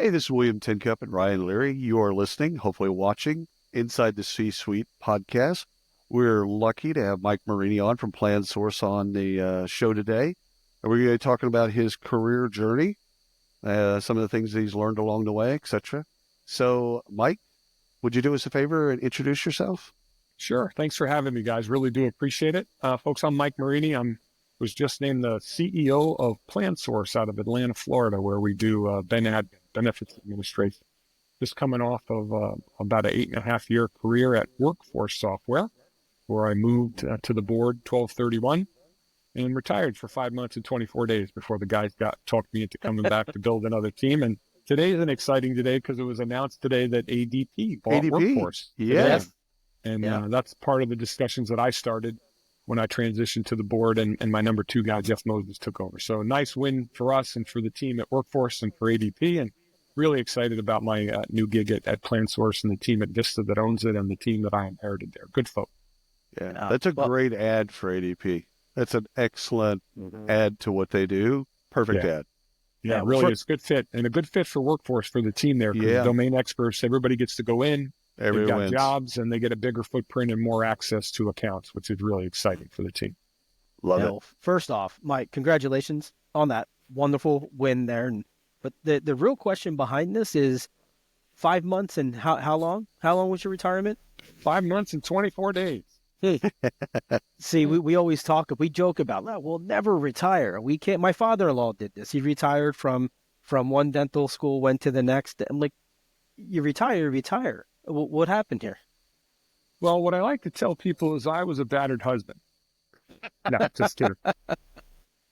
Hey, this is William Tincup and Ryan Leary. You are listening, hopefully watching, Inside the C-Suite podcast. We're lucky to have Mike Morini on from PlanSource on the show today. And we're going to be talking about his career journey, some of the things that he's learned along the way, etc. So, Mike, would you do us a favor and introduce yourself? Sure. Thanks for having me, guys. Really do appreciate it. Folks, I'm Mike Morini. Was just named the CEO of PlanSource out of Atlanta, Florida, where we do benefits administration. Just coming off of about an 8.5-year career at Workforce Software, where I moved to the board 12/31 and retired for 5 months and 24 days before the guys talked me into coming back to build another team. And today is an exciting day because it was announced today that ADP bought Workforce. Yes. And that's part of the discussions that I started when I transitioned to the board, and my number 2 guy, Jeff Moses, took over. So a nice win for us and for the team at Workforce and for ADP, and really excited about my new gig at PlanSource and the team at Vista that owns it and the team that I inherited there. Good folk. Yeah, that's a great ad for ADP. That's an excellent ad to what they do. Perfect ad. Yeah, really, it's a good fit, and a good fit for Workforce for the team there. Yeah. Domain experts, everybody gets to go in. They've got jobs, and they get a bigger footprint and more access to accounts, which is really exciting for the team. Love it. First off, Mike, congratulations on that wonderful win there. But the real question behind this is 5 months and how long? How long was your retirement? 5 months and 24 days. See, we always we joke about, we'll never retire. We can't. My father-in-law did this. He retired from one dental school, went to the next. I'm like, you retire. What happened here? Well, what I like to tell people is I was a battered husband. No, just kidding.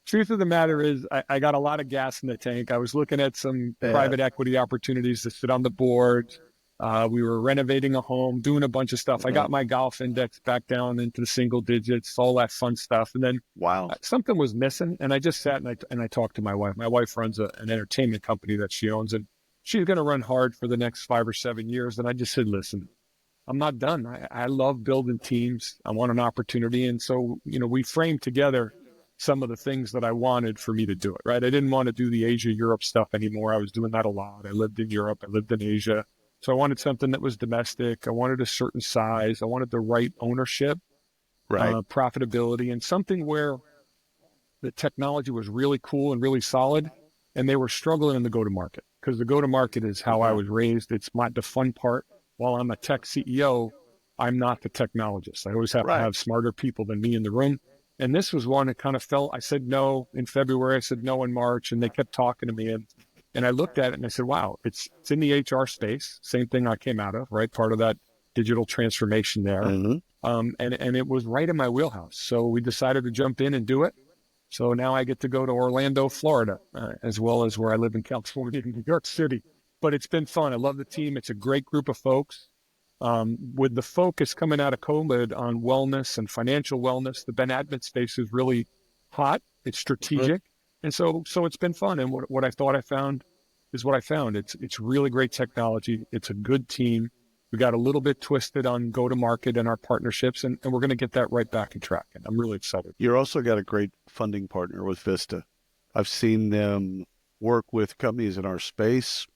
Truth of the matter is I got a lot of gas in the tank. I was looking at some private equity opportunities to sit on the board. We were renovating a home, doing a bunch of stuff. I got my golf index back down into the single digits, all that fun stuff. And then something was missing. And I just sat and I talked to my wife. My wife runs an entertainment company that she owns, and she's going to run hard for the next 5 or 7 years. And I just said, listen, I'm not done. I love building teams. I want an opportunity. And so, we framed together some of the things that I wanted for me to do it, right? I didn't want to do the Asia, Europe stuff anymore. I was doing that a lot. I lived in Europe. I lived in Asia. So I wanted something that was domestic. I wanted a certain size. I wanted the right ownership, profitability, and something where the technology was really cool and really solid, and they were struggling in the go-to-market. Because the go-to-market is how I was raised. It's the fun part. While I'm a tech CEO, I'm not the technologist. I always have to have smarter people than me in the room. And this was one that kind of felt, I said no in February, I said no in March, and they kept talking to me. And I looked at it and I said, wow, it's in the HR space. Same thing I came out of, right? Part of that digital transformation there. And it was right in my wheelhouse. So we decided to jump in and do it. So now I get to go to Orlando, Florida, as well as where I live in California, New York City. But it's been fun. I love the team. It's a great group of folks. With the focus coming out of COVID on wellness and financial wellness, the Ben admin space is really hot. It's strategic. And so it's been fun. And what I thought I found is what I found. It's really great technology. It's a good team. We got a little bit twisted on go-to-market and our partnerships, and we're going to get that right back in track. And I'm really excited. You're also got a great funding partner with Vista. I've seen them work with companies in our space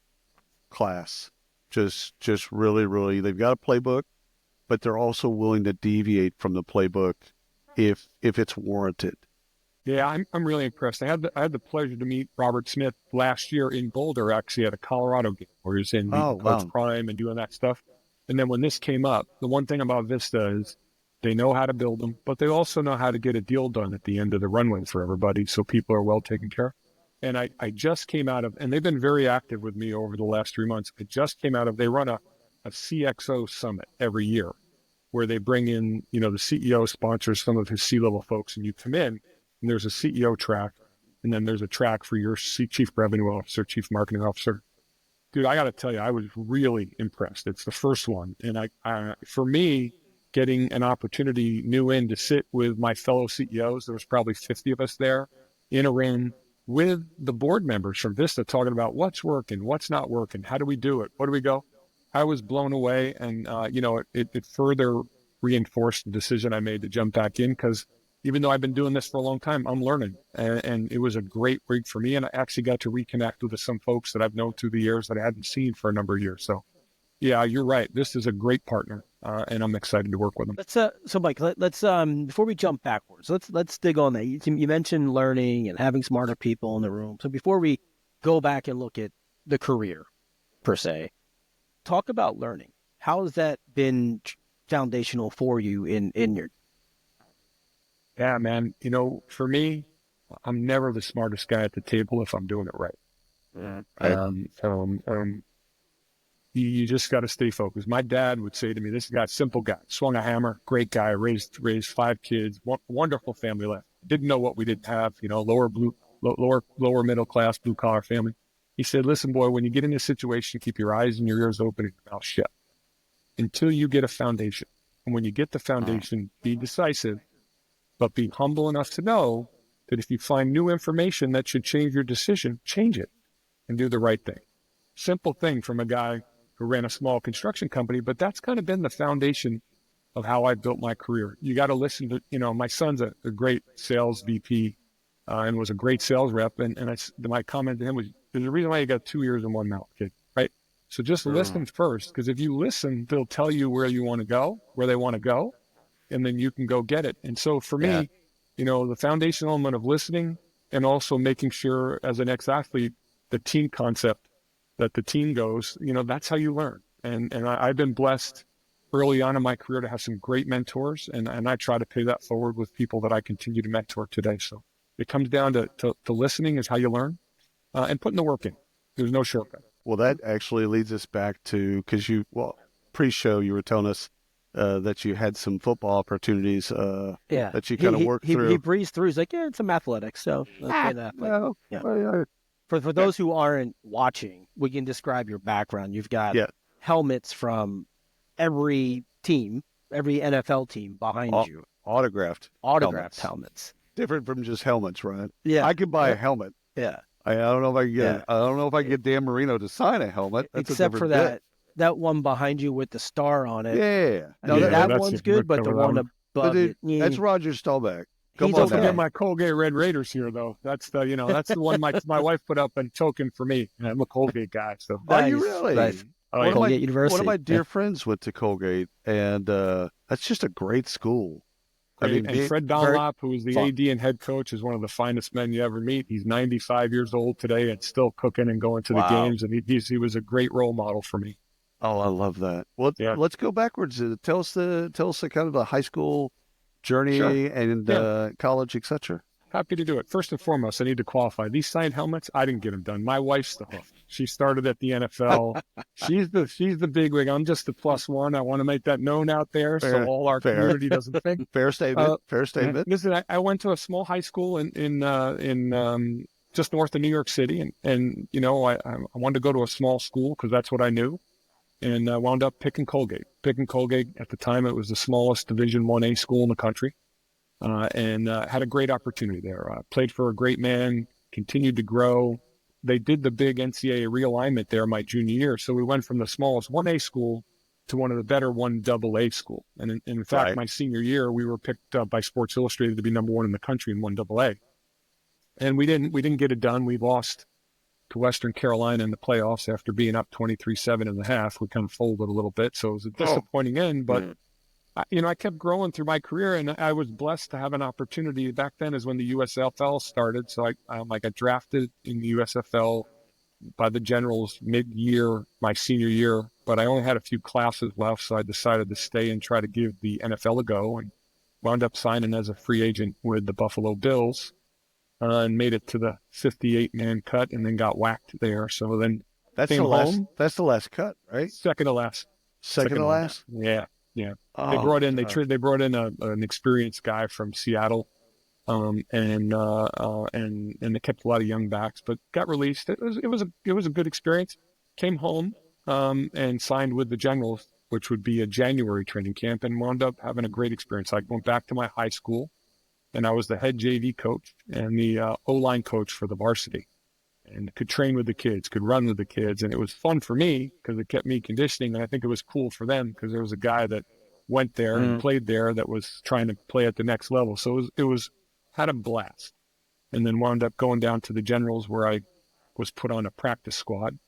class. Just really, really, they've got a playbook, but they're also willing to deviate from the playbook if it's warranted. Yeah, I'm really impressed. I had the pleasure to meet Robert Smith last year in Boulder, actually at a Colorado game where he was in Coach Prime and doing that stuff. And then when this came up, the one thing about Vista is they know how to build them, but they also know how to get a deal done at the end of the runway for everybody so people are well taken care of. And I just came out of, and they've been very active with me over the last 3 months. I just came out of, they run a CXO summit every year where they bring in, the CEO sponsors some of his C-level folks, and you come in and there's a CEO track, and then there's a track for your chief revenue officer, chief marketing officer. Dude, I got to tell you, I was really impressed. It's the first one. And for me, getting an opportunity to sit with my fellow CEOs, there was probably 50 of us there in a room with the board members from Vista talking about what's working, what's not working, how do we do it, where do we go? I was blown away, and it further reinforced the decision I made to jump back in because even though I've been doing this for a long time, I'm learning. And it was a great week for me. And I actually got to reconnect with some folks that I've known through the years that I hadn't seen for a number of years. So yeah, you're right. This is a great partner, and I'm excited to work with them. So Mike, let's before we jump backwards, let's dig on that. You mentioned learning and having smarter people in the room. So before we go back and look at the career per se, talk about learning. How has that been foundational for you in your? Yeah, man. For me, I'm never the smartest guy at the table if I'm doing it right. You just got to stay focused. My dad would say to me, "This guy, simple guy, swung a hammer, great guy, raised 5 kids, wonderful family life. Didn't know what we didn't have, lower middle class, blue collar family." He said, "Listen, boy, when you get in this situation, keep your eyes and your ears open and your mouth shut until you get a foundation. And when you get the foundation, be decisive, but be humble enough to know that if you find new information that should change your decision, change it and do the right thing." Simple thing from a guy who ran a small construction company, but that's kind of been the foundation of how I built my career. You got to listen to, my son's a great sales VP and was a great sales rep. And my comment to him was, "There's a reason why you got 2 ears and 1 mouth, kid, right? So just listen first, because if you listen, they'll tell you where you want to go, where they want to go, and then you can go get it." And so for me, the foundation element of listening and also making sure as an ex-athlete, the team concept, that the team goes, that's how you learn. And I've been blessed early on in my career to have some great mentors, and I try to pay that forward with people that I continue to mentor today. So it comes down to listening is how you learn, and putting the work in. There's no shortcut. Well, that actually leads us back to, because pre-show you were telling us that you had some football opportunities that you kind of worked through. He breezed through. He's like, "Yeah, it's some athletics." So let's that. No, yeah. Well, For those who aren't watching, we can describe your background. You've got helmets from every team, every NFL team behind you. Autographed helmets. Different from just helmets, right? Yeah. I could buy a helmet. Yeah. I don't know if I can get. I don't know if I can get Dan Marino to sign a helmet. That's except for that one behind you with the star on it. Yeah. That one's good, but the one above it. That's Roger Staubach. Don't forget my Colgate Red Raiders here, though. That's the one my wife put up in token for me. I'm a Colgate guy, so. Are you really? Nice. Colgate University. One of my dear friends went to Colgate, and that's just a great school. And Fred Dunlop, who is the AD and head coach, is one of the finest men you ever meet. He's 95 years old today and still cooking and going to the games, and he was a great role model for me. Oh, I love that. Well, let's go backwards. Tell us the kind of the high school journey and college, etc. Happy to do it. First and foremost, I need to qualify. These signed helmets, I didn't get them done. My wife's the hook. She started at the NFL. She's the big wig. I'm just the plus one. I want to make that known out there so all our community doesn't think. Fair statement. Fair statement. Listen, I went to a small high school in just north of New York City, and I wanted to go to a small school because that's what I knew, and I wound up picking Colgate. At the time, it was the smallest Division 1A school in the country. And had a great opportunity there. Played for a great man, continued to grow. They did the big NCAA realignment there my junior year. So we went from the smallest 1A school to one of the better 1AA school. And in fact, my senior year, we were picked up by Sports Illustrated to be number 1 in the country in 1AA. And we didn't get it done. We lost to Western Carolina in the playoffs after being up 23-7 in the half. We kind of folded a little bit. So it was a disappointing end, but I kept growing through my career, and I was blessed to have an opportunity. Back then is when the USFL started, so I got drafted in the USFL by the Generals mid-year, my senior year, but I only had a few classes left, so I decided to stay and try to give the NFL a go, and wound up signing as a free agent with the Buffalo Bills, and made it to the 58-man cut, and then got whacked there. So then that's the last cut, right? Second to last. Second to last? Yeah. Yeah, they brought in an experienced guy from Seattle, and they kept a lot of young backs, but got released. It was a good experience. Came home and signed with the Generals, which would be a January training camp, and wound up having a great experience. I went back to my high school, and I was the head JV coach and the O-line coach for the varsity, and could train with the kids, could run with the kids. And it was fun for me because it kept me conditioning. And I think it was cool for them because there was a guy that went there and played there that was trying to play at the next level. So it was had a blast, and then wound up going down to the Generals where I was put on a practice squad,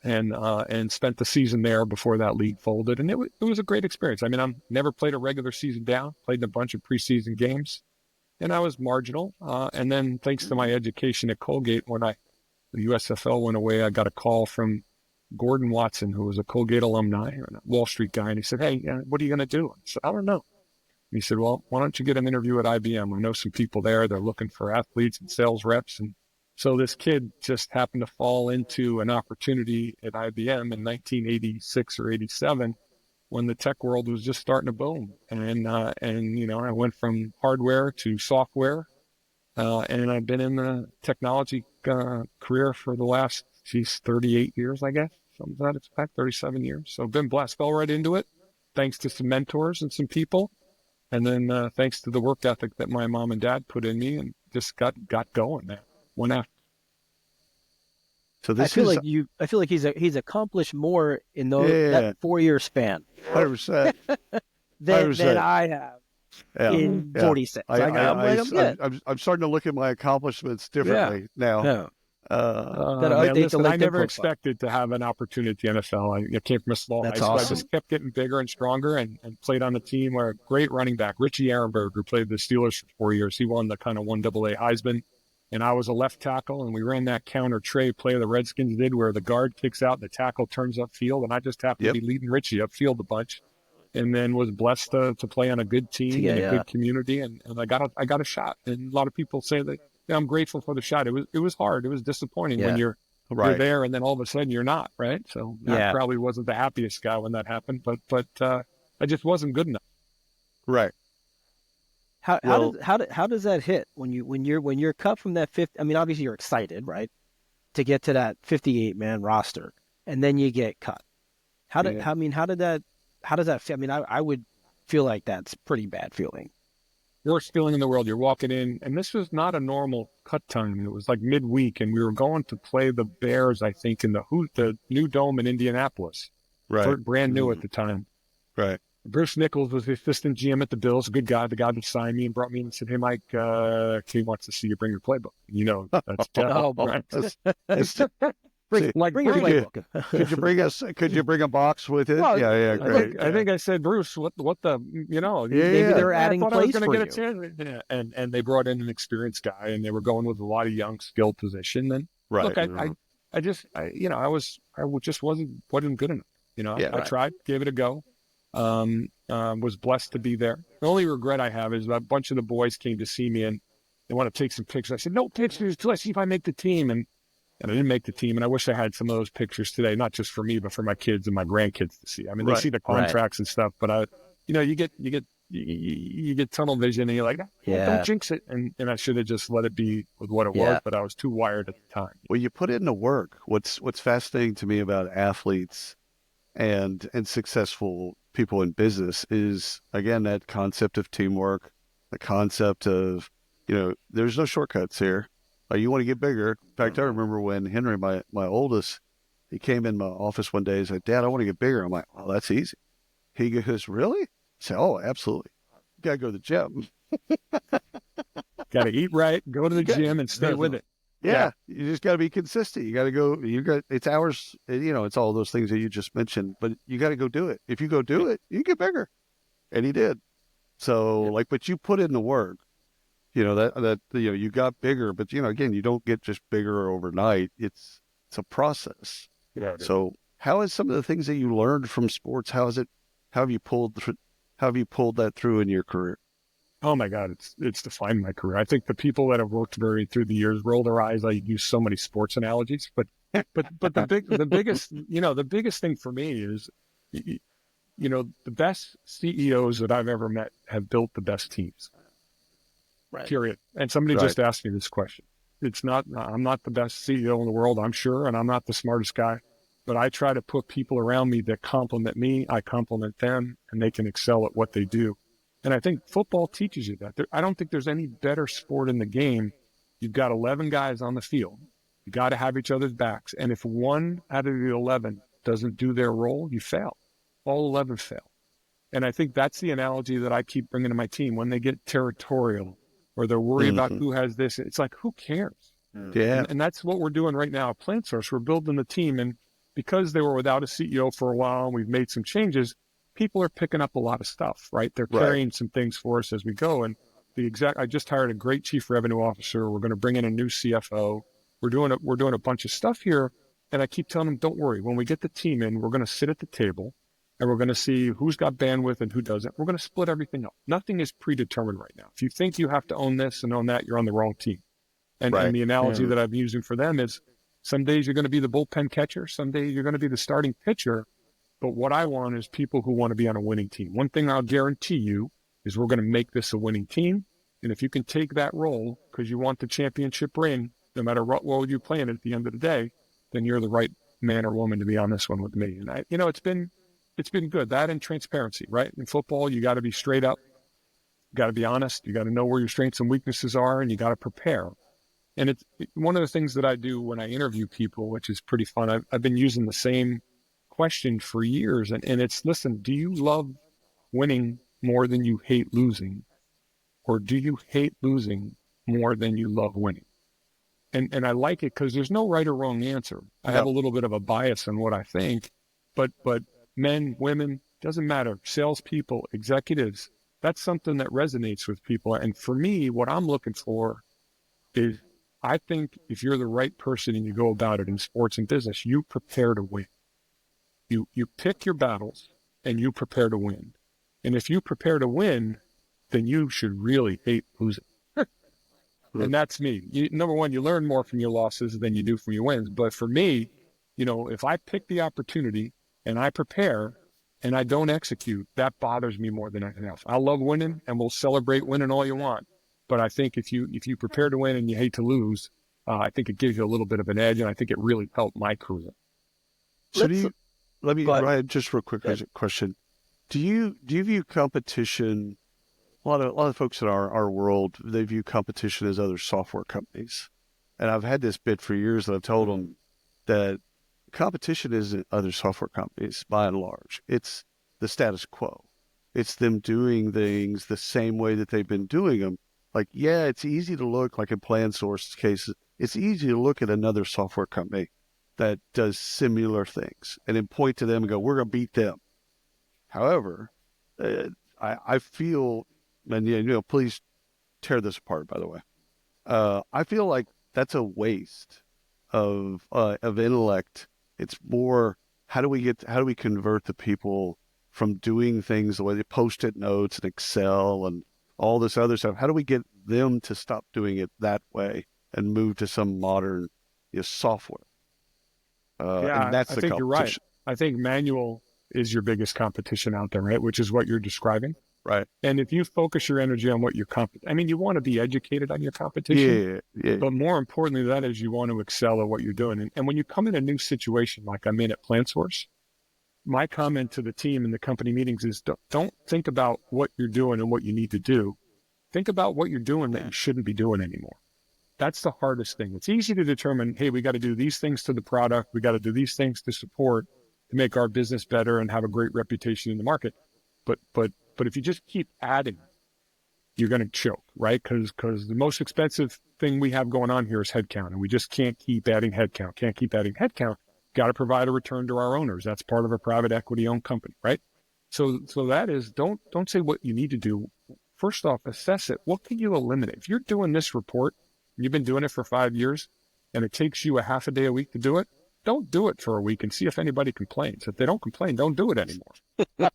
and spent the season there before that league folded. And it was a great experience. I mean, I never played a regular season down, played in a bunch of preseason games, and I was marginal. And then thanks to my education at Colgate, when the USFL went away, I got a call from Gordon Watson, who was a Colgate alumni, a Wall Street guy, and he said, "Hey, what are you going to do?" I said, "I don't know." And he said, "Well, why don't you get an interview at IBM? I know some people there. They're looking for athletes and sales reps." And so this kid just happened to fall into an opportunity at IBM in 1986 or 87 when the tech world was just starting to boom. And I went from hardware to software, and I've been in the technology career for the last, 38 years, I guess. Something to that effect, 37 years. So I've been blessed, fell right into it, thanks to some mentors and some people. And then thanks to the work ethic that my mom and dad put in me, and just got going, man. One after. So I feel like he's accomplished more in that 4-year span 100%. than I have in 46. I'm starting to look at my accomplishments differently now. Yeah. I never expected to have an opportunity in NFL. I came from a small high school. Awesome. I just kept getting bigger and stronger, and played on the team where a great running back, Richie Ehrenberg, who played the Steelers for 4 years. He won the kind of 1AA Heisman, and I was a left tackle, and we ran that counter trade play the Redskins did where the guard kicks out and the tackle turns upfield, and I just happened to be leading Richie upfield a bunch, and then was blessed to play on a good team in a good community, and I got a shot. And a lot of people say that, I'm grateful for the shot. It was hard. It was disappointing when you're there, and then all of a sudden you're not, right? So I probably wasn't the happiest guy when that happened, but I just wasn't good enough. Right. How does that hit when you're cut from that 50? I mean, obviously you're excited, right, to get to that 58-man roster, and then you get cut. How does that feel? I mean, I would feel like that's pretty bad feeling. Worst feeling in the world. You're walking in, and this was not a normal cut time. It was like midweek, and we were going to play the Bears, I think, in the new dome in Indianapolis. Right. Brand new at the time. Right. Bruce Nichols was the assistant GM at the Bills, a good guy, the guy that signed me and brought me in and said, "Hey, Mike, he wants to see you bring your playbook." You know, that's Jeff. Right? Bring your playbook. Could you bring a box with it? Well, great. I think I said, "Bruce, what the, maybe they're adding plays for you." And they brought in an experienced guy, and they were going with a lot of young, skilled position. And look, I just wasn't good enough. I tried, gave it a go. Was blessed to be there. The only regret I have is a bunch of the boys came to see me and they want to take some pictures. I said, "No pictures till I see if I make the team." And I didn't make the team, and I wish I had some of those pictures today, not just for me, but for my kids and my grandkids to see. I mean, they see the contracts and stuff, but you get tunnel vision, and you're like, don't jinx it. And I should have just let it be with what it was, but I was too wired at the time. Well, you put in the work. What's fascinating to me about athletes and successful people in business is, again, that concept of teamwork, the concept of, there's no shortcuts here. You want to get bigger. In fact, I remember when Henry, my oldest, he came in my office one day and said, "Dad, I want to get bigger." I'm like, "Oh, that's easy." He goes, "Really?" I said, "Oh, absolutely. You got to go to the gym." Got to eat right, go to the gym, and stay with it. Yeah, you just got to be consistent. You got to go. It's hours. It's all those things that you just mentioned, but you got to go do it. If you go do it, you get bigger. And he did. So, but you put in the work. You got bigger, but again, you don't get just bigger overnight. It's a process. Yeah. So how is some of the things that you learned from sports? How have you pulled that through in your career? Oh my God, it's defined my career. I think the people that have worked very through the years roll their eyes. I use so many sports analogies, but the biggest thing for me is, the best CEOs that I've ever met have built the best teams. Right. Period. And somebody just asked me this question. I'm not the best CEO in the world, I'm sure, and I'm not the smartest guy, but I try to put people around me that compliment me, I compliment them, and they can excel at what they do. And I think football teaches you that. I don't think there's any better sport in the game. You've got 11 guys on the field. You got to have each other's backs. And if one out of the 11 doesn't do their role, you fail. All 11 fail. And I think that's the analogy that I keep bringing to my team when they get territorial or they're worried about who has this. It's like, who cares? Yeah. And that's what we're doing right now at PlanSource. We're building the team. And because they were without a CEO for a while and we've made some changes, people are picking up a lot of stuff, right? They're carrying some things for us as we go. And I just hired a great chief revenue officer. We're going to bring in a new CFO. We're doing a bunch of stuff here. And I keep telling them, don't worry. When we get the team in, we're going to sit at the table and we're going to see who's got bandwidth and who doesn't. We're going to split everything up. Nothing is predetermined right now. If you think you have to own this and own that, you're on the wrong team. And the analogy that I'm using for them is some days you're going to be the bullpen catcher. Some days you're going to be the starting pitcher. But what I want is people who want to be on a winning team. One thing I'll guarantee you is we're going to make this a winning team. And if you can take that role because you want the championship ring, no matter what role you play in at the end of the day, then you're the right man or woman to be on this one with me. And it's been good. That and transparency, right? In football, you got to be straight up. You got to be honest. You got to know where your strengths and weaknesses are, and you got to prepare. And it's one of the things that I do when I interview people, which is pretty fun. I've been using the same question for years. And it's, listen, do you love winning more than you hate losing? Or do you hate losing more than you love winning? And I like it because there's no right or wrong answer. I have a little bit of a bias in what I think, but men, women, doesn't matter. Salespeople, executives, that's something that resonates with people. And for me, what I'm looking for is, I think if you're the right person and you go about it in sports and business, you prepare to win. You pick your battles and you prepare to win. And if you prepare to win, then you should really hate losing. And that's me. Number one, you learn more from your losses than you do from your wins. But for me, if I pick the opportunity and I prepare and I don't execute, that bothers me more than anything else. I love winning and we'll celebrate winning all you want. But I think if you prepare to win and you hate to lose, I think it gives you a little bit of an edge, and I think it really helped my career. So Ryan, just real quick question. Do you view competition? A lot of folks in our world, they view competition as other software companies. And I've had this bit for years that I've told them that competition isn't other software companies by and large. It's the status quo. It's them doing things the same way that they've been doing them. Like, yeah, it's easy to look, like in PlanSource cases, it's easy to look at another software company that does similar things and then point to them and go, we're going to beat them. However, I feel, and please tear this apart, by the way. I feel like that's a waste of intellect. It's more, how do we convert the people from doing things the way they Post-it notes and Excel and all this other stuff? How do we get them to stop doing it that way and move to some modern software? And that's I the think you're right. competition. I think manual is your biggest competition out there, right? Which is what you're describing. Right. And if you focus your energy on what you want to be educated on your competition. Yeah. But more importantly, that is you want to excel at what you're doing. And when you come in a new situation, like I'm in at PlanSource, my comment to the team in the company meetings is don't think about what you're doing and what you need to do. Think about what you're doing that you shouldn't be doing anymore. That's the hardest thing. It's easy to determine, hey, we got to do these things to the product. We got to do these things to support, to make our business better and have a great reputation in the market. But if you just keep adding, you're going to choke, right? Because the most expensive thing we have going on here is headcount, and we just can't keep adding headcount. Got to provide a return to our owners. That's part of a private equity owned company, right? So that is, don't say what you need to do. First off, assess it. What can you eliminate? If you're doing this report, you've been doing it for 5 years, and it takes you a half a day a week to do it, don't do it for a week and see if anybody complains. If they don't complain, don't do it anymore.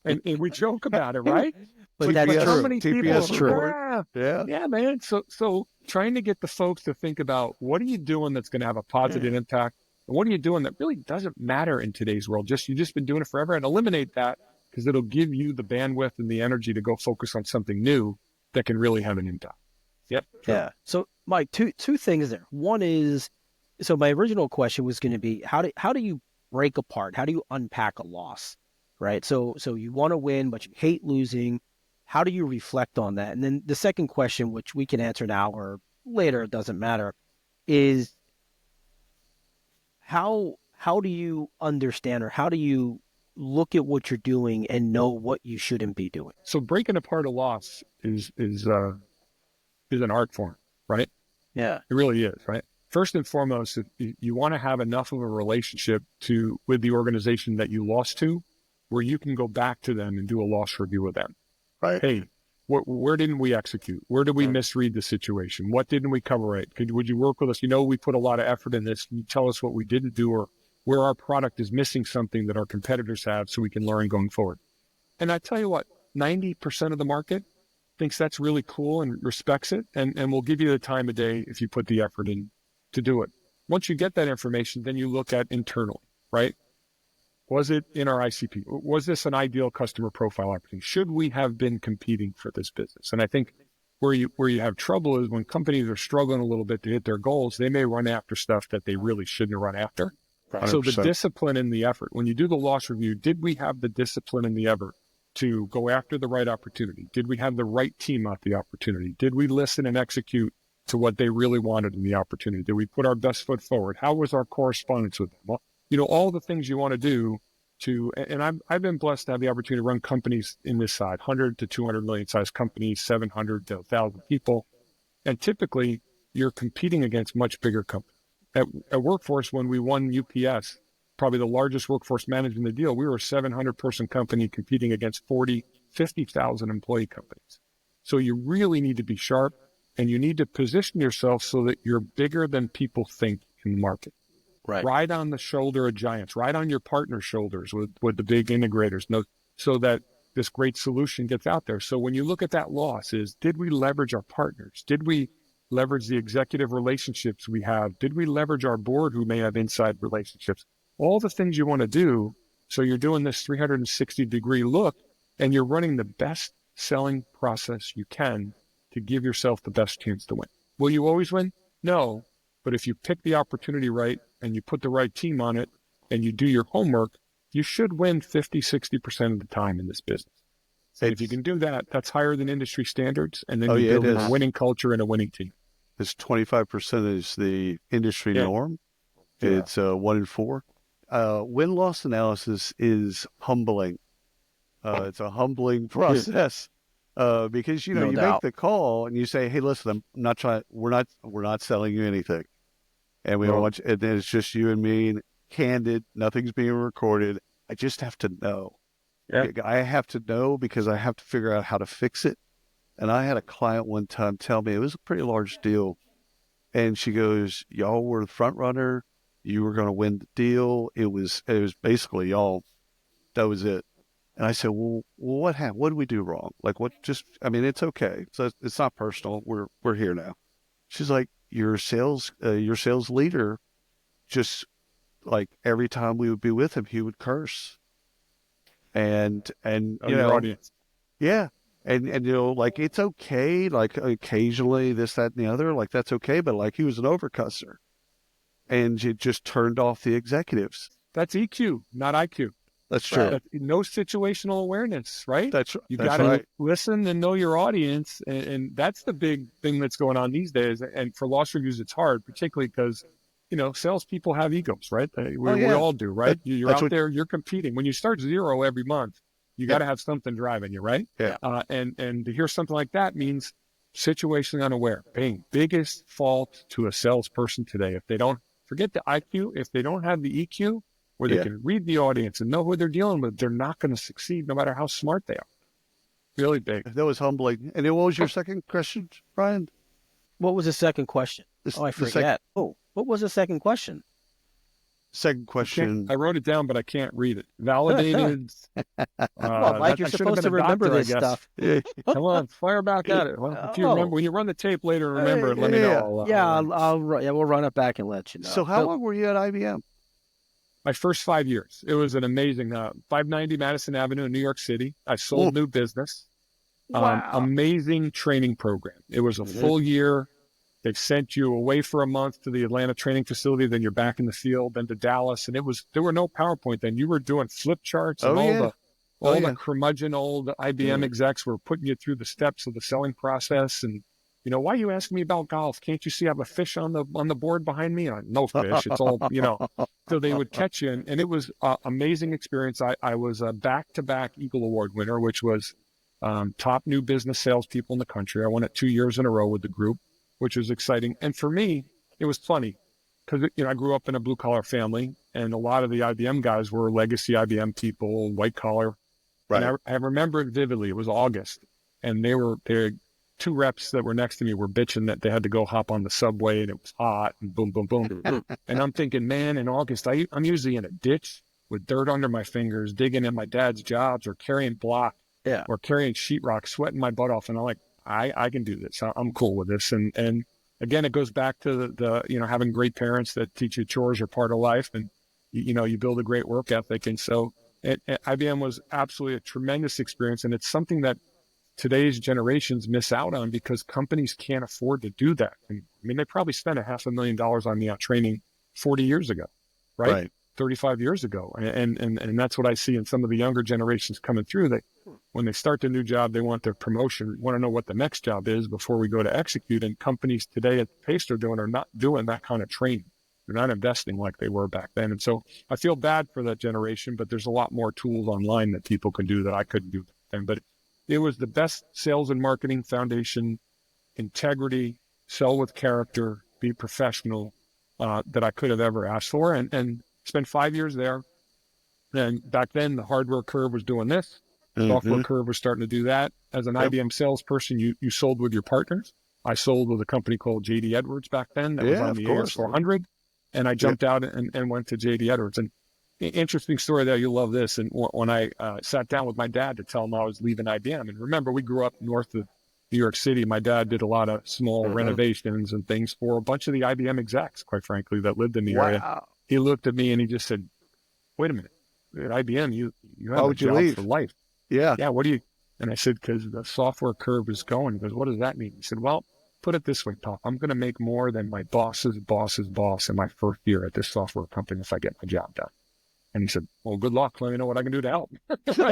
and we joke about it, right? But that's true. How many people TPS report. Yeah, man. So trying to get the folks to think about what are you doing that's going to have a positive impact, and what are you doing that really doesn't matter in today's world? You've just been doing it forever, and eliminate that because it'll give you the bandwidth and the energy to go focus on something new that can really have an impact. Yep. Sure. Yeah. So, Mike, two things there. One is, so my original question was going to be, how do you break apart? How do you unpack a loss, right? So you want to win, but you hate losing. How do you reflect on that? And then the second question, which we can answer now or later, it doesn't matter, is how do you understand, or how do you look at what you're doing and know what you shouldn't be doing. So breaking apart a loss is an art form, right? Yeah. It really is, right? First and foremost, you want to have enough of a relationship with the organization that you lost to, where you can go back to them and do a loss review with them. Right. Hey, where didn't we execute? Where did we misread the situation? What didn't we cover right? Would you work with us? We put a lot of effort in this. Can you tell us what we didn't do, or where our product is missing something that our competitors have, so we can learn going forward? And I tell you what, 90% of the market thinks that's really cool and respects it, and will give you the time of day if you put the effort in to do it. Once you get that information, then you look at internally, right? Was it in our ICP? Was this an ideal customer profile opportunity? Should we have been competing for this business? And I think where you have trouble is when companies are struggling a little bit to hit their goals, they may run after stuff that they really shouldn't run after. 100%. So the discipline and the effort, when you do the loss review, did we have the discipline and the effort to go after the right opportunity? Did we have the right team at the opportunity? Did we listen and execute to what they really wanted in the opportunity? Did we put our best foot forward? How was our correspondence with them? Well, all the things you want to do and I've been blessed to have the opportunity to run companies in this side, 100 to 200 million size companies, 700 to 1,000 people. And typically you're competing against much bigger companies. At Workforce, when we won UPS, probably the largest workforce management in the deal, we were a 700 person company competing against 50,000 employee companies. So you really need to be sharp, and you need to position yourself so that you're bigger than people think in the market. Right. Ride on the shoulder of giants, ride on your partner shoulders with the big integrators, so that this great solution gets out there. So when you look at that loss, did we leverage our partners? Did we leverage the executive relationships we have? Did we leverage our board who may have inside relationships? All the things you want to do. So you're doing this 360-degree look, and you're running the best selling process you can to give yourself the best chance to win. Will you always win? No. But if you pick the opportunity right and you put the right team on it and you do your homework, you should win 50, 60% of the time in this business. And if you can do that, that's higher than industry standards. And then you build a winning culture and a winning team. It's 25% is the industry norm. Yeah. It's 1 in 4. Win-loss analysis is humbling. It's a humbling process. Because you make the call and you say, "Hey, listen, I'm not trying. We're not selling you anything, and we don't want you." And then it's just you and me, and candid. Nothing's being recorded. I just have to know. Yeah. I have to know because I have to figure out how to fix it. And I had a client one time tell me it was a pretty large deal, and she goes, "Y'all were the front runner. You were going to win the deal. It was basically y'all. That was it." And I said, well, what happened? What did we do wrong? Like, what? It's okay. So it's not personal. We're here now. She's like, your sales leader, just like every time we would be with him, he would curse. And your audience. Yeah. And like, it's okay. Like occasionally this, that, and the other, like that's okay. But like he was an overcusser, and it just turned off the executives. That's EQ, not IQ. That's true. Right. No situational awareness, right? You got to listen and know your audience. And that's the big thing that's going on these days. And for loss reviews, it's hard, particularly because, salespeople have egos, right? We all do, right? You're out there, you're competing. When you start zero every month, you got to have something driving you, right? Yeah. And to hear something like that means situationally unaware. Bang. Biggest fault to a salesperson today. If they don't, forget the IQ, if they don't have the EQ, where they can read the audience and know who they're dealing with, they're not going to succeed no matter how smart they are. Really big. That was humbling. And then what was your second question, Brian? What was the second question? I forget. What was the second question? Second question. I wrote it down, but I can't read it. Validated. Mike, you're supposed to remember this stuff. Come on, fire back at it. Well, if you remember, when you run the tape later, remember it. Let me know. We'll run it back and let you know. So how long were you at IBM? My first 5 years. It was an amazing 590 Madison Avenue in New York City. I sold new business. Wow. Amazing training program. It was a full year. They sent you away for a month to the Atlanta training facility. Then you're back in the field, then to Dallas. And there were no PowerPoint then. You were doing flip charts and the curmudgeon old IBM execs were putting you through the steps of the selling process. And, why are you asking me about golf? Can't you see I have a fish on the board behind me? No fish. It's all, so they would catch you. And it was an amazing experience. I was a back-to-back Eagle Award winner, which was top new business salespeople in the country. I won it 2 years in a row with the group, which was exciting. And for me, it was funny because, I grew up in a blue-collar family, and a lot of the IBM guys were legacy IBM people, white-collar. Right. And I remember it vividly. It was August, and they're two reps that were next to me were bitching that they had to go hop on the subway and it was hot and boom, boom, boom. And I'm thinking, man, in August, I'm usually in a ditch with dirt under my fingers, digging in my dad's jobs or carrying block or carrying sheetrock, sweating my butt off. And I'm like, I can do this. I'm cool with this. And again, it goes back to the having great parents that teach you chores are part of life, and, you build a great work ethic. And so IBM was absolutely a tremendous experience. And it's something that today's generations miss out on because companies can't afford to do that. And, they probably spent $500,000 on me on training 40 years ago, right? 35 years ago. And that's what I see in some of the younger generations coming through. That when they start their new job, they want their promotion, want to know what the next job is before we go to execute. And companies today at the pace they're doing are not doing that kind of training. They're not investing like they were back then. And so I feel bad for that generation, but there's a lot more tools online that people can do that I couldn't do then. But it was the best sales and marketing foundation, integrity, sell with character, be professional, that I could have ever asked for. And spent 5 years there. And back then, the hardware curve was doing this. Software curve was starting to do that. As an IBM salesperson, you sold with your partners. I sold with a company called JD Edwards back then that was on the AS400. And I jumped out and went to JD Edwards. And interesting story there. You'll love this. And when I sat down with my dad to tell him I was leaving IBM, and remember, we grew up north of New York City. My dad did a lot of small renovations and things for a bunch of the IBM execs, quite frankly, that lived in the area. He looked at me and he just said, "Wait a minute, at IBM, you have a job for life." Yeah. What do you? And I said, "Because the software curve is going." He goes, "What does that mean?" He said, "Well, put it this way, Pop. I'm going to make more than my boss's boss's boss in my first year at this software company if I get my job done." And he said, "Well, good luck. Let me know what I can do to help." So,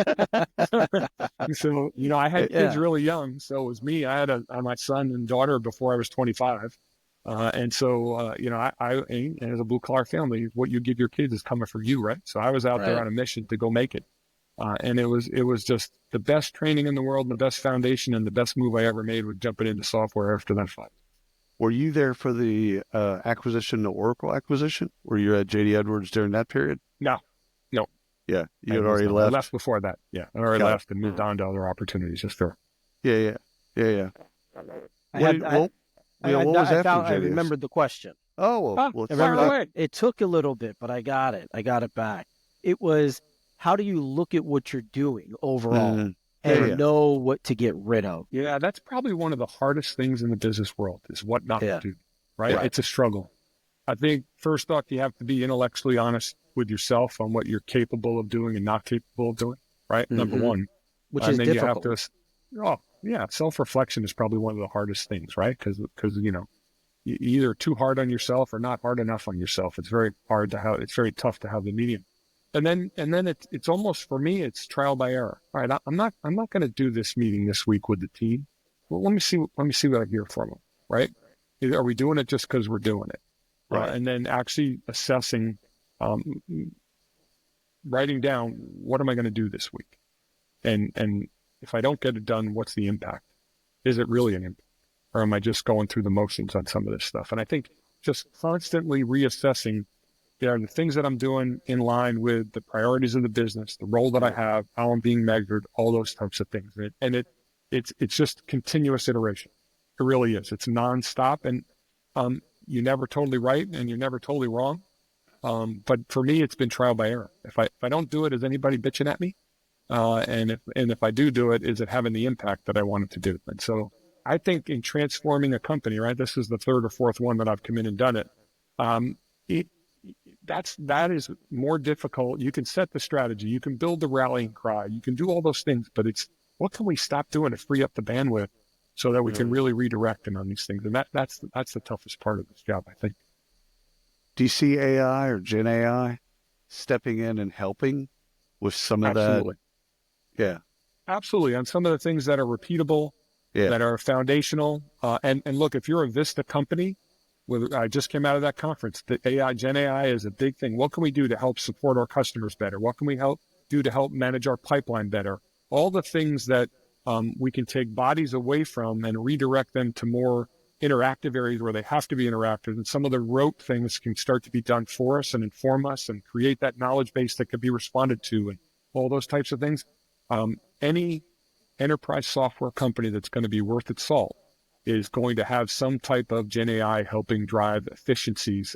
I had kids really young. So it was me. I had my son and daughter before I was 25. And so, I as a blue collar family, what you give your kids is coming from you, right? So I was out there on a mission to go make it. And it was just the best training in the world, and the best foundation, and the best move I ever made was jumping into software after that fight. Were you there for the acquisition, the Oracle acquisition? Were you at JD Edwards during that period? No. Yeah, you had already left. I left before that. Yeah, I already left and moved on to other opportunities. Just fair. Yeah. I remembered the question. It took a little bit, but I got it. I got it back. It was, how do you look at what you're doing overall and know what to get rid of? Yeah, that's probably one of the hardest things in the business world is what not to do, right? It's a struggle. I think first off, you have to be intellectually honest with yourself on what you're capable of doing and not capable of doing, right? Number one. Which is difficult. Self-reflection is probably one of the hardest things, right? Because you're either too hard on yourself or not hard enough on yourself. It's very tough to have the medium. And then it's almost, for me, it's trial by error. All right, I'm not going to do this meeting this week with the team. Well, let me see what I hear from them, right? Are we doing it just because we're doing it? Right. And then actually assessing, writing down, what am I going to do this week? And if I don't get it done, what's the impact? Is it really an impact? Or am I just going through the motions on some of this stuff? And I think just constantly reassessing, the things that I'm doing in line with the priorities of the business, the role that I have, how I'm being measured, all those types of things. And it's just continuous iteration. It really is. It's nonstop. And you're never totally right and you're never totally wrong. But for me, it's been trial by error. If I don't do it, is anybody bitching at me? And if I do it, is it having the impact that I want it to do? And so I think in transforming a company, right, this is the third or fourth one that I've come in and done it. That is more difficult. You can set the strategy, you can build the rallying cry, you can do all those things, but it's what can we stop doing to free up the bandwidth so that we can really redirect them on these things. And that's the toughest part of this job, I think. Do you see AI or Gen AI stepping in and helping with some of that? Yeah. Absolutely. On some of the things that are repeatable that are foundational. And look, if you're a Vista company, I just came out of that conference. The Gen AI is a big thing. What can we do to help support our customers better? What can we do to help manage our pipeline better? All the things that we can take bodies away from and redirect them to more interactive areas where they have to be interactive. And some of the rote things can start to be done for us and inform us and create that knowledge base that can be responded to and all those types of things. Any enterprise software company that's going to be worth its salt is going to have some type of Gen AI helping drive efficiencies,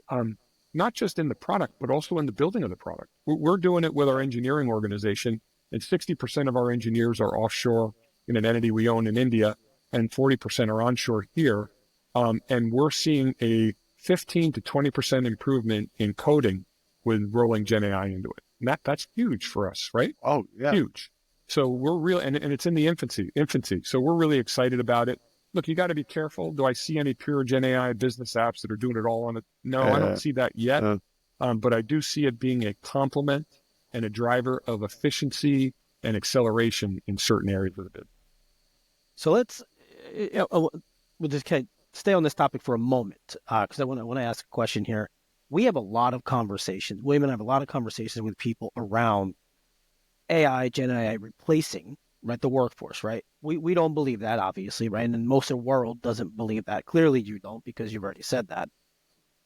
not just in the product, but also in the building of the product. We're doing it with our engineering organization, and 60% of our engineers are offshore in an entity we own in India, and 40% are onshore here. And we're seeing a 15 to 20% improvement in coding with rolling Gen AI into it. And that's huge for us, right? Oh, yeah. Huge. So we're real, and it's in the infancy. So we're really excited about it. Look, you got to be careful. Do I see any pure Gen AI business apps that are doing it all on it? No, I don't see that yet. But I do see it being a complement and a driver of efficiency and acceleration in certain areas of the business. So we'll just kind of stay on this topic for a moment, because I want to ask a question here. We have a lot of conversations. Women have a lot of conversations with people around AI, Gen AI replacing, right, the workforce, right? We don't believe that, obviously, right? And most of the world doesn't believe that. Clearly you don't, because you've already said that.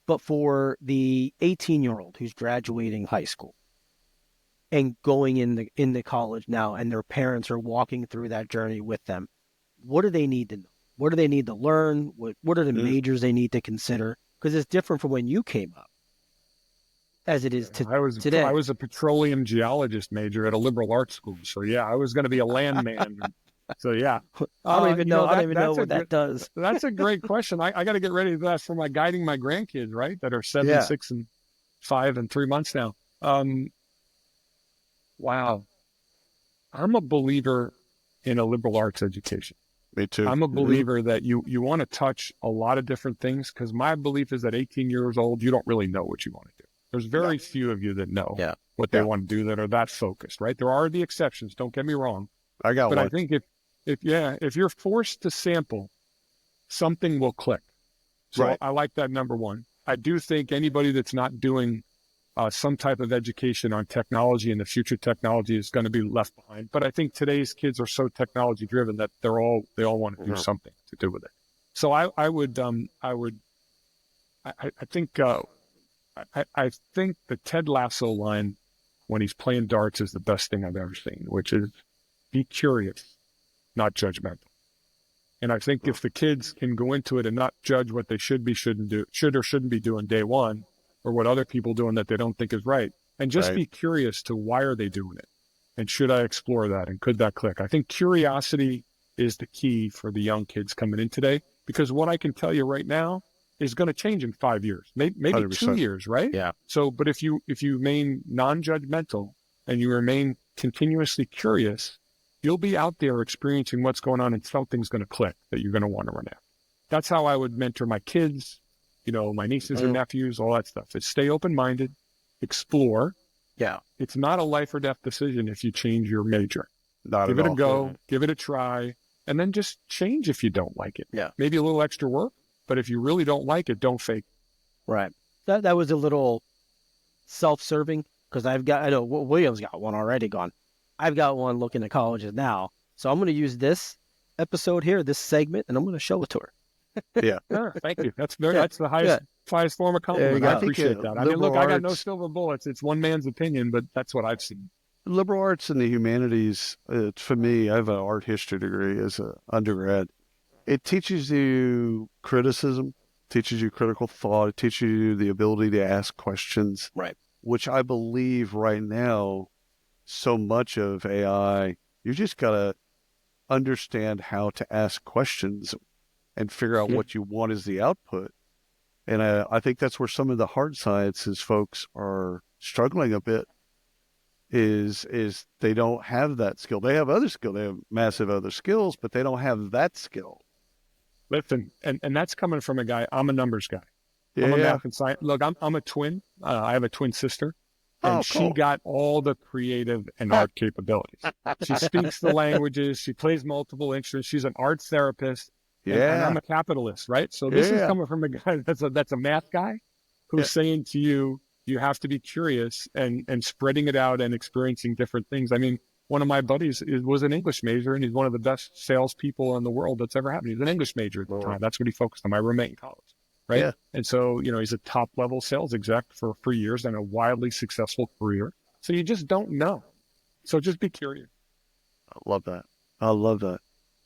But for the 18-year-old who's graduating high school and going into college now, and their parents are walking through that journey with them, what do they need to know? What do they need to learn? What are the majors they need to consider? Because it's different from when you came up as it is today. I was a petroleum geologist major at a liberal arts school. So yeah, I was going to be a landman. So yeah. I don't even know what that does. That's a great question. I got to get ready for that for guiding my grandkids, right? That are 7, 6, and 5 and 3 months now. Wow. I'm a believer in a liberal arts education. Me too. I'm a believer that you want to touch a lot of different things, because my belief is that 18 years old, you don't really know what you want to do. There's very few of you that know what they want to do, that are that focused, right? There are the exceptions. Don't get me wrong. I got one. But I think if you're forced to sample, something will click. So I like that, number one. I do think anybody that's not doing some type of education on technology and the future technology is going to be left behind. But I think today's kids are so technology driven that they all want to do something to do with it. So I think the Ted Lasso line when he's playing darts is the best thing I've ever seen, which is be curious, not judgmental. And I think if the kids can go into it and not judge what they should or shouldn't be doing day one, or what other people doing that they don't think is right, and just be curious to why are they doing it, and should I explore that, and could that click? I think curiosity is the key for the young kids coming in today, because what I can tell you right now is going to change in 5 years, maybe 100%. 2 years, right? Yeah. So, but if you remain non-judgmental and you remain continuously curious, you'll be out there experiencing what's going on, and something's going to click that you're going to want to run after. That's how I would mentor my kids, my nieces and nephews, all that stuff. Is stay open-minded, explore. Yeah. It's not a life or death decision if you change your major. Give it a go, give it a try, and then just change if you don't like it. Yeah. Maybe a little extra work, but if you really don't like it, don't fake it. Right. That was a little self-serving, because I know William's got one already gone. I've got one looking at colleges now. So I'm going to use this episode here, this segment, and I'm going to show it to her. Yeah. Sure, thank you. That's the highest form of compliment. I appreciate that. I mean, look, I got no silver bullets. It's one man's opinion, but that's what I've seen. Liberal arts and the humanities, for me, I have an art history degree as an undergrad. It teaches you criticism, teaches you critical thought, it teaches you the ability to ask questions. Right. Which I believe right now, so much of AI, you just got to understand how to ask questions and figure out what you want as the output. And I think that's where some of the hard sciences folks are struggling a bit, is they don't have that skill. They have other skill. They have massive other skills, but they don't have that skill. Listen, and that's coming from a guy, I'm a numbers guy. I'm a math and science. Look, I'm a twin. I have a twin sister. And cool. she got all the creative and art capabilities. She speaks the languages. She plays multiple instruments. She's an art therapist. And I'm a capitalist, right? So this is coming from a guy that's a math guy who's saying to you, you have to be curious and spreading it out and experiencing different things. I mean, one of my buddies was an English major, and he's one of the best salespeople in the world that's ever happened. He's an English major at the time. That's what he focused on. My roommate in college, right? Yeah. And so, he's a top-level sales exec for years and a wildly successful career. So you just don't know. So just be curious. I love that. I love that.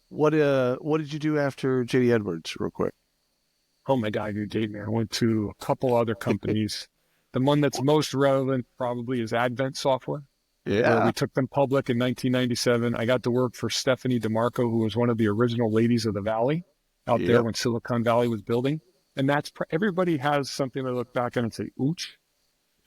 What did you do after JD Edwards, real quick? Oh my God, you date me. I went to a couple other companies. The one that's most relevant probably is Advent Software. Yeah. Where we took them public in 1997. I got to work for Stephanie DeMarco, who was one of the original ladies of the Valley out there when Silicon Valley was building. And that's everybody has something to look back on and say, ooch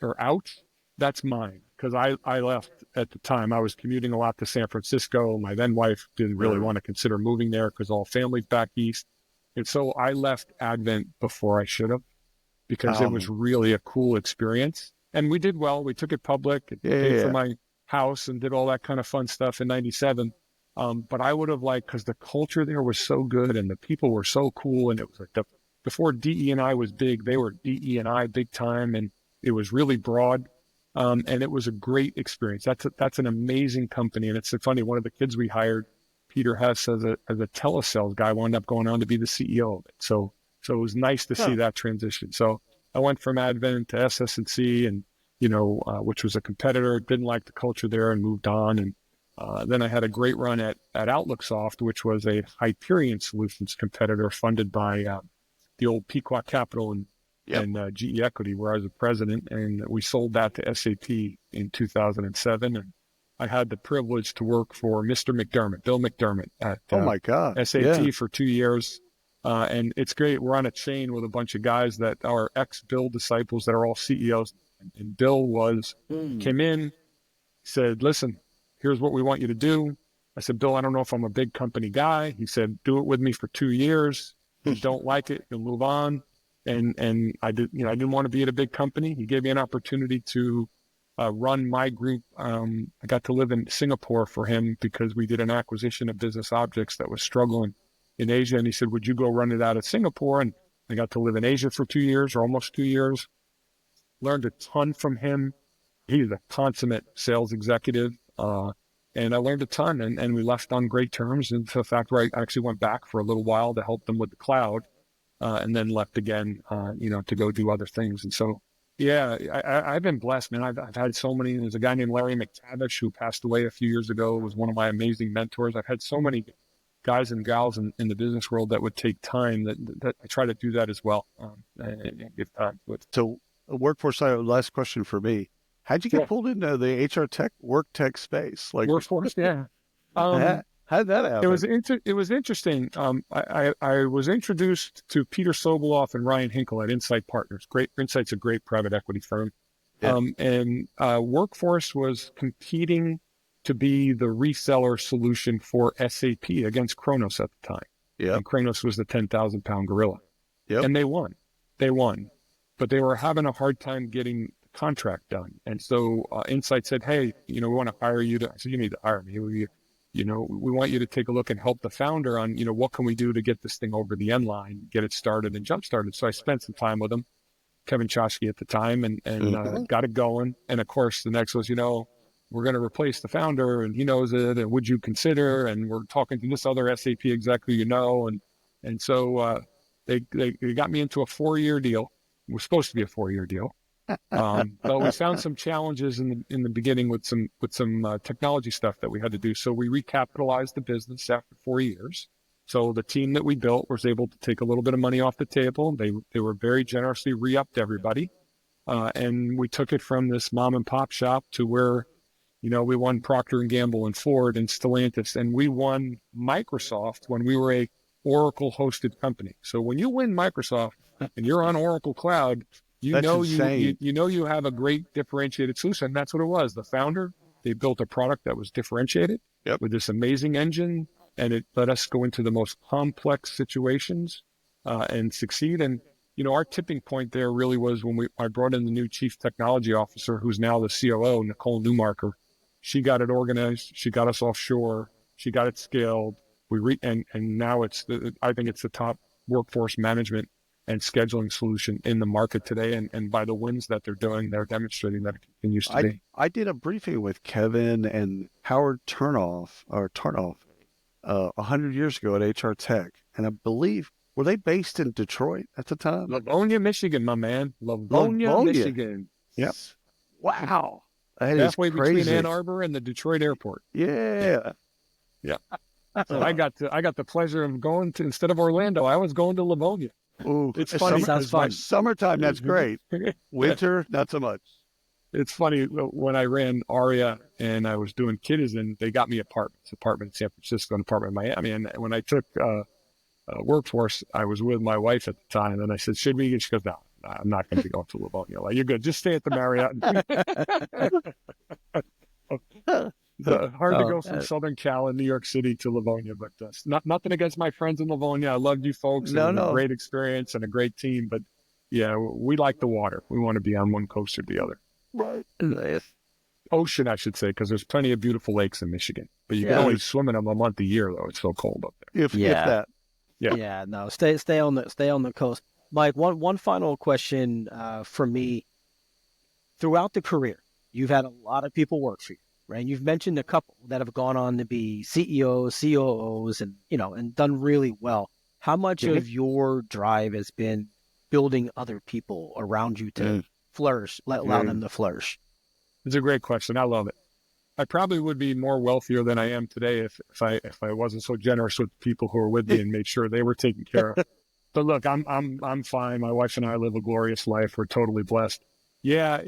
or ouch. That's mine. Because I left at the time. I was commuting a lot to San Francisco. My then wife didn't really want to consider moving there because all family's back east. And so I left Advent before I should have, because it was really a cool experience. And we did well. We took it public. It paid for my house and did all that kind of fun stuff in 97. But I would have liked, because the culture there was so good and the people were so cool. And it was like before DE&I was big, they were DE&I big time. And it was really broad. And it was a great experience. That's an amazing company. And it's funny, one of the kids we hired, Peter Hess, as a telesales guy, wound up going on to be the CEO of it. So it was nice to see that transition. So I went from Advent to SS&C, and which was a competitor. Didn't like the culture there and moved on. And then I had a great run at OutlookSoft, which was a Hyperion Solutions competitor funded by the old Pequot Capital and GE Equity, where I was the president. And we sold that to SAP in 2007. And I had the privilege to work for Mr. McDermott, Bill McDermott, at SAP for 2 years. And it's great. We're on a chain with a bunch of guys that are ex-Bill disciples that are all CEOs. And Bill came in, said, listen, here's what we want you to do. I said, Bill, I don't know if I'm a big company guy. He said, do it with me for 2 years. If you don't like it, you'll move on. And I didn't want to be at a big company. He gave me an opportunity to run my group. I got to live in Singapore for him because we did an acquisition of Business Objects that was struggling in Asia. And he said, would you go run it out of Singapore? And I got to live in Asia for 2 years, or almost 2 years. Learned a ton from him. He's a consummate sales executive. And I learned a ton, and we left on great terms. And to the fact where I actually went back for a little while to help them with the cloud, and then left again, to go do other things. And so, I've been blessed, man. I've had so many. There's a guy named Larry McTavish who passed away a few years ago, was one of my amazing mentors. I've had so many guys and gals in the business world that would take time, that I try to do that as well. And give time to it. So, workforce side, last question for me. How'd you get pulled into the HR tech, work tech space? Like workforce, yeah. How did that happen? It was interesting. I was introduced to Peter Soboloff and Ryan Hinkle at Insight Partners. Insight's a great private equity firm. Yeah. And Workforce was competing to be the reseller solution for SAP against Kronos at the time. Yeah. And Kronos was the 10,000-pound gorilla. Yep. And they won. But they were having a hard time getting the contract done. And so Insight said, hey, we want to hire you I said, you need to hire me. We want you to take a look and help the founder on, what can we do to get this thing over the end line, get it started and jump started. So I spent some time with him, Kevin Chosky at the time, and got it going. And of course, the next was, we're going to replace the founder, and he knows it. And would you consider? And we're talking to this other SAP exec who and so they got me into a 4-year deal. It was supposed to be a 4-year deal. But we found some challenges in the beginning with some technology stuff that we had to do. So we recapitalized the business after 4 years. So the team that we built was able to take a little bit of money off the table. They were very generously re-upped everybody. And we took it from this mom and pop shop to where, we won Procter & Gamble and Ford and Stellantis, and we won Microsoft when we were a Oracle hosted company. So when you win Microsoft and you're on Oracle Cloud, you have a great differentiated solution. That's what it was. The founder, they built a product that was differentiated with this amazing engine, and it let us go into the most complex situations and succeed. And our tipping point there really was when I brought in the new chief technology officer, who's now the COO, Nicole Newmarker. She got it organized. She got us offshore. She got it scaled. And now I think it's the top workforce management and scheduling solution in the market today. And by the wins that they're doing, they're demonstrating that it continues to be. I did a briefing with Kevin and Howard Turnoff 100 years ago at HR Tech. And I believe, were they based in Detroit at the time? Livonia, Michigan, my man. Livonia, Michigan. Yep. Wow. That halfway is crazy. between Ann Arbor and the Detroit airport. Yeah. So I got the pleasure of going to, instead of Orlando, I was going to Livonia. Ooh, it's funny. Sounds fun. Summertime, that's great. Winter, not so much. It's funny, when I ran ARIA and I was doing Citizen, they got me apartment in San Francisco, an apartment in Miami. And when I took Workforce, I was with my wife at the time, and I said, should we? She goes, no, I'm not going to be going to Livonia. Like, you're good. Just stay at the Marriott. Hard to go from Southern Cal and New York City to Livonia, but nothing against my friends in Livonia. I loved you folks. No. A great experience and a great team, but yeah, we like the water. We want to be on one coast or the other. Right. Ocean, I should say, because there's plenty of beautiful lakes in Michigan, but you can only swim in them a month a year, though. It's so cold up there. If that. Yeah, no, stay on the coast. Mike, one final question from me. Throughout the career, you've had a lot of people work for you, right? You've mentioned a couple that have gone on to be CEOs, COOs, and done really well. How much of your drive has been building other people around you to flourish, allow them to flourish? It's a great question. I love it. I probably would be more wealthier than I am today if I wasn't so generous with people who were with me and made sure they were taken care of. But look, I'm fine. My wife and I live a glorious life. We're totally blessed. Yeah,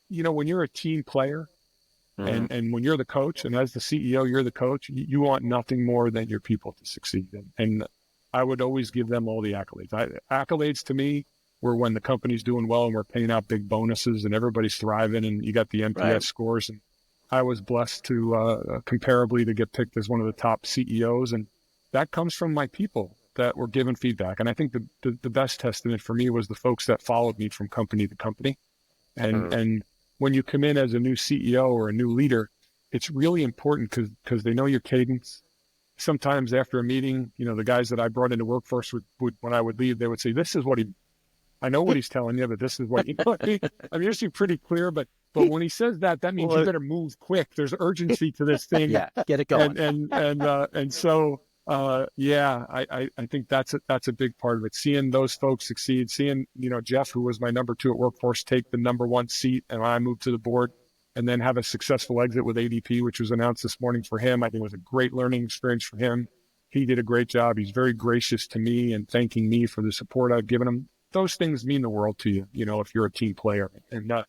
when you're a team player and when you're the coach, and as the CEO, you're the coach, you want nothing more than your people to succeed. And I would always give them all the accolades. Accolades to me were when the company's doing well and we're paying out big bonuses and everybody's thriving and you got the NPS scores. And I was blessed to comparably to get picked as one of the top CEOs. And that comes from my people that were given feedback. And I think the best testament for me was the folks that followed me from company to company. And when you come in as a new CEO or a new leader, it's really important because they know your cadence. Sometimes after a meeting, the guys that I brought into Workforce would when I would leave, they would say, this is what I know what he's telling you, but this is what I'm usually pretty clear, but when he says that means you better move quick. There's urgency to this thing. Yeah, get it going. And so I think that's a big part of it. Seeing those folks succeed, seeing Jeff, who was my number 2 at Workforce, take the number 1 seat, and I moved to the board, and then have a successful exit with ADP, which was announced this morning for him. I think it was a great learning experience for him. He did a great job. He's very gracious to me and thanking me for the support I've given him. Those things mean the world to you, if you're a team player. And, I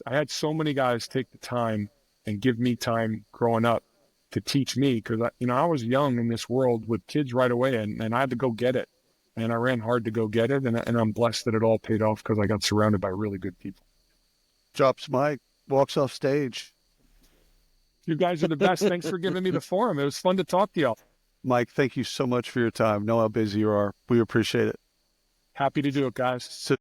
had so many guys take the time and give me time growing up to teach me, because, I was young in this world with kids right away, and I had to go get it. And I ran hard to go get it. And I'm blessed that it all paid off because I got surrounded by really good people. Drops Mike, walks off stage. You guys are the best. Thanks for giving me the forum. It was fun to talk to y'all. Mike, thank you so much for your time. Know how busy you are. We appreciate it. Happy to do it, guys. So